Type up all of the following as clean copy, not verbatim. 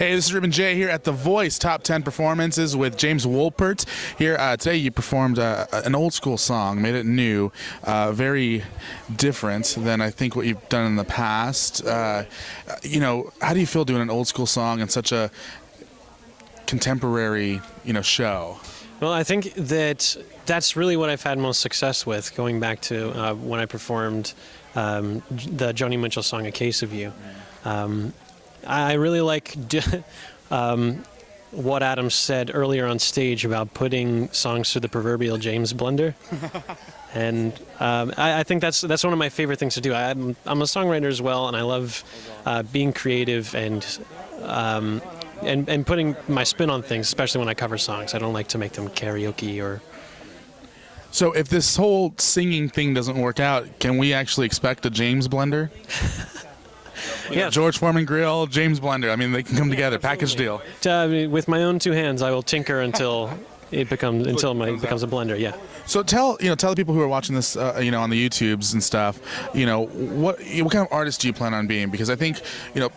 Hey, this is Ruben J here at The Voice Top 10 Performances with James Wolpert. Here today you performed an old school song, made it new, very different than I think what you've done in the past. How do you feel doing an old school song in such a contemporary, show? Well, I think that's really what I've had most success with, going back to when I performed the Joni Mitchell song, A Case of You. I really like what Adam said earlier on stage about putting songs through the proverbial James blender. And I think that's one of my favorite things to do. I'm a songwriter as well, and I love being creative and putting my spin on things, especially when I cover songs. I don't like to make them karaoke or... So if this whole singing thing doesn't work out, can we actually expect a James blender? Yeah. George Foreman grill, James blender. I mean, they can come together. Package deal. With my own two hands, I will tinker until it becomes a blender. Yeah. So tell the people who are watching this, on the YouTubes and stuff, what kind of artist do you plan on being? Because I think,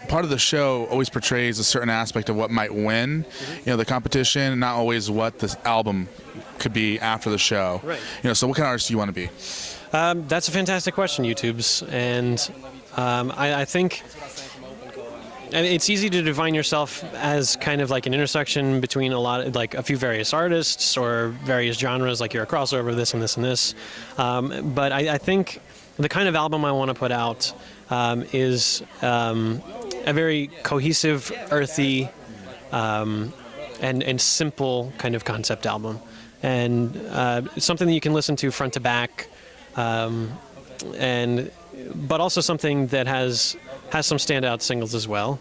part of the show always portrays a certain aspect of what might win, the competition, not always what this album could be after the show. Right. So what kind of artist do you want to be? That's a fantastic question, YouTubes, and I think it's easy to define yourself as kind of like an intersection between a few various artists or various genres, like you're a crossover, this and this and this. But I think the kind of album I want to put out is a very cohesive, earthy, and simple kind of concept album, and something that you can listen to front to back, but also something that has some standout singles as well.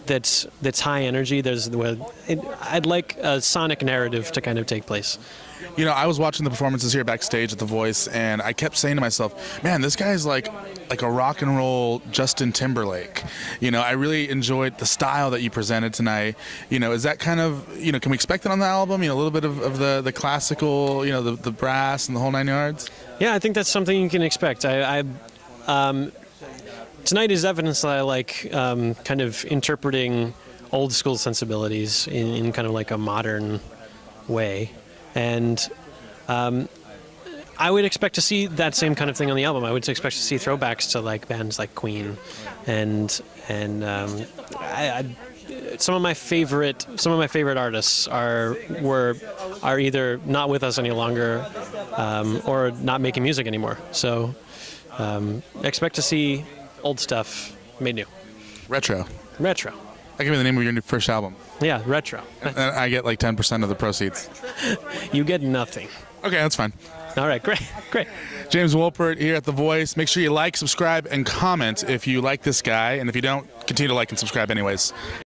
That's high energy. I'd like a sonic narrative to kind of take place. I was watching the performances here backstage at The Voice, and I kept saying to myself, man, this guy's like a rock and roll Justin Timberlake. I really enjoyed the style that you presented tonight. Is that kind of, can we expect it on the album? A little bit of the classical, the brass and the whole nine yards? Yeah, I think that's something you can expect. Tonight is evidence that I like kind of interpreting old school sensibilities in kind of like a modern way. And I would expect to see that same kind of thing on the album. I would expect to see throwbacks to like bands like Queen, and some of my favorite artists are either not with us any longer or not making music anymore. So expect to see old stuff made new. Retro. I give you the name of your first album. Yeah, retro. And I get like 10% of the proceeds. You get nothing. Okay, that's fine. All right, great. James Wolpert here at The Voice. Make sure you like, subscribe, and comment if you like this guy. And if you don't, continue to like and subscribe anyways.